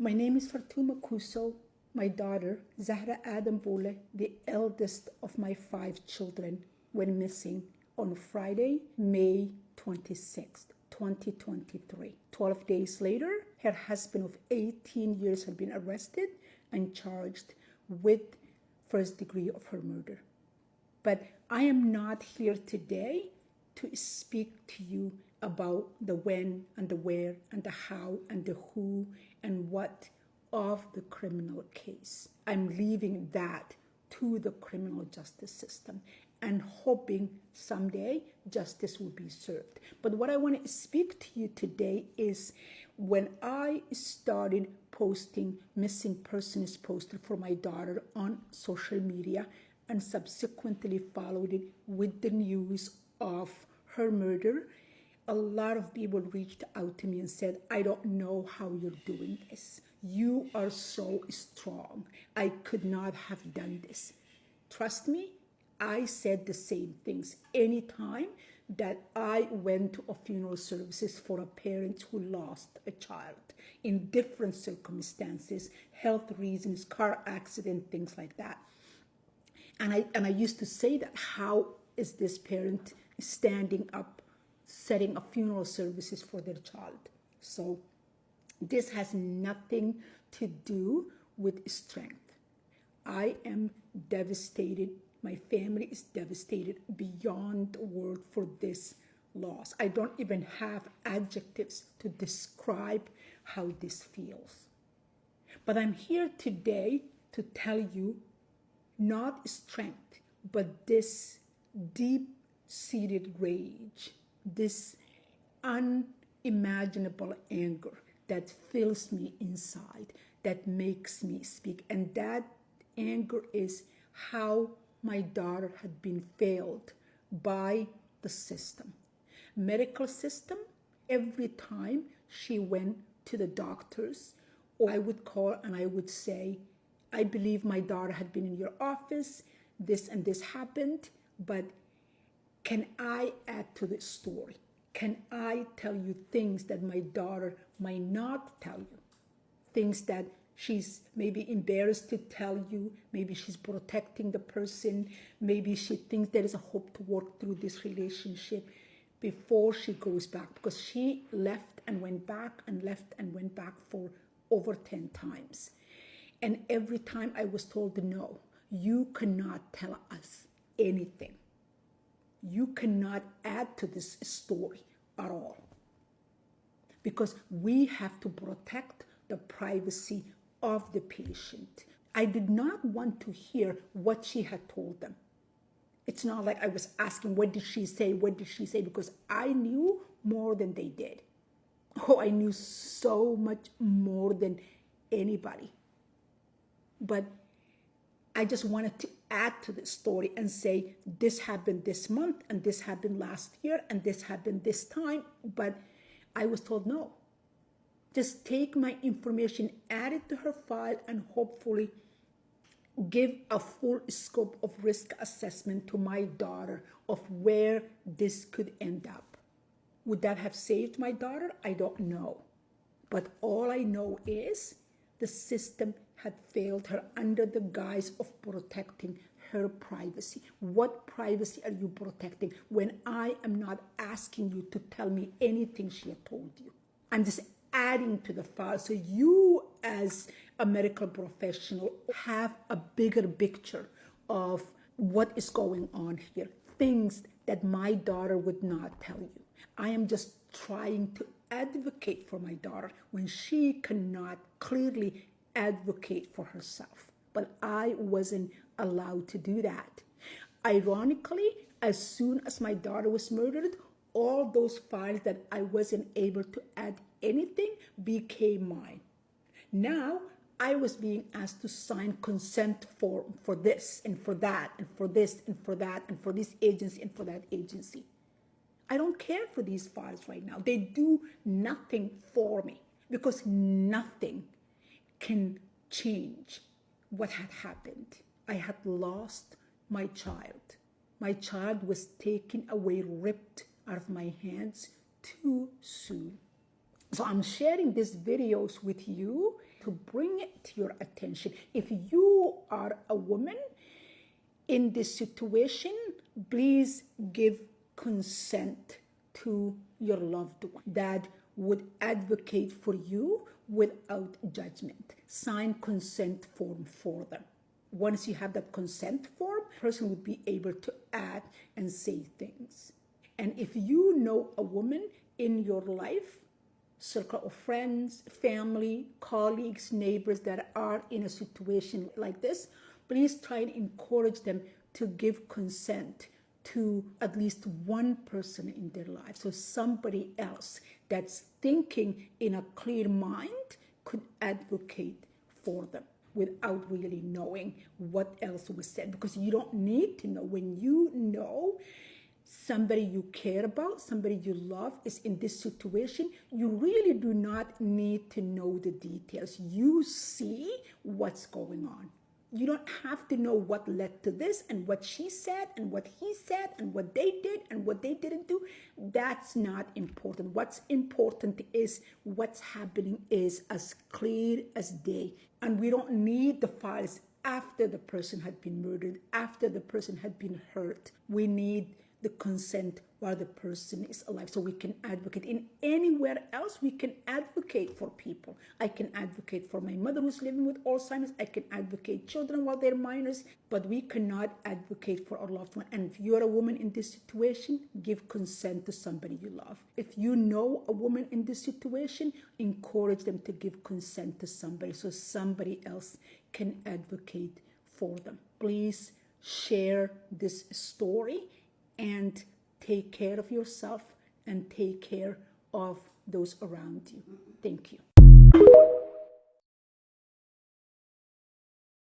My name is Fatuma Kuso. My daughter, Zahra Adam Bole, the eldest of my 5 children, went missing on Friday, May 26th, 2023. 12 days later, her husband of 18 years had been arrested and charged with first degree of her murder. But I am not here today to speak to you about the when and the where and the how and the who and what of the criminal case. I'm leaving that to the criminal justice system and hoping someday justice will be served. But what I want to speak to you today is when I started posting missing persons posted for my daughter on social media and subsequently followed it with the news of her murder, a lot of people reached out to me and said, I don't know how you're doing this. You are so strong. I could not have done this. Trust me, I said the same things anytime that I went to a funeral services for a parent who lost a child in different circumstances, health reasons, car accident, things like that. And I used to say that, how is this parent standing up, setting up funeral services for their child? So this has nothing to do with strength. I am devastated. My family is devastated beyond word for this loss. I don't even have adjectives to describe how this feels. But I'm here today to tell you not strength, but this deep-seated rage, this unimaginable anger that fills me inside, that makes me speak. And that anger is how my daughter had been failed by the system. Medical system, every time she went to the doctors, or I would call and I would say, I believe my daughter had been in your office, this and this happened, but can I add to the story? Can I tell you things that my daughter might not tell you? Things that she's maybe embarrassed to tell you, maybe she's protecting the person, maybe she thinks there is a hope to work through this relationship before she goes back, because she left and went back and left and went back for over 10 times. And every time I was told, no, you cannot tell us anything. You cannot add to this story at all, because we have to protect the privacy of the patient. I did not want to hear what she had told them. It's not like I was asking, what did she say? What did she say? Because I knew more than they did. Oh, I knew so much more than anybody. But I just wanted to add to the story and say, this happened this month, and this happened last year, and this happened this time. But I was told, no. Just take my information, add it to her file, and hopefully give a full scope of risk assessment to my daughter of where this could end up. Would that have saved my daughter? I don't know. But all I know is the system had failed her under the guise of protecting her privacy. What privacy are you protecting when I am not asking you to tell me anything she had told you? I'm just adding to the file so you as a medical professional have a bigger picture of what is going on here, things that my daughter would not tell you. I am just trying to advocate for my daughter when she cannot clearly advocate for herself. But I wasn't allowed to do that. Ironically, as soon as my daughter was murdered, all those files that I wasn't able to add anything became mine. Now, I was being asked to sign consent form for this and for that and for this and for that and for this agency and for that agency. I don't care for these files right now. They do nothing for me because nothing can change what had happened. I had lost my child. My child was taken away, ripped out of my hands too soon. So I'm sharing these videos with you to bring it to your attention. If you are a woman in this situation, please give consent to your loved one that would advocate for you without judgment. Sign consent form for them. Once you have that consent form, the person would be able to act and say things. And if you know a woman in your life, circle of friends, family, colleagues, neighbors that are in a situation like this, please try and encourage them to give consent to at least one person in their life. So somebody else that's thinking in a clear mind could advocate for them without really knowing what else was said, because you don't need to know. When you know somebody you care about, somebody you love is in this situation, you really do not need to know the details. You see what's going on. You don't have to know what led to this and what she said and what he said and what they did and what they didn't do. That's not important. What's important is what's happening is as clear as day. And we don't need the files after the person had been murdered, after the person had been hurt. We need the consent while the person is alive, so we can advocate. In anywhere else, we can advocate for people. I can advocate for my mother who's living with Alzheimer's. I can advocate children while they're minors, but we cannot advocate for our loved one. And if you're a woman in this situation, give consent to somebody you love. If you know a woman in this situation, encourage them to give consent to somebody so somebody else can advocate for them. Please share this story and take care of yourself and take care of those around you. Thank you.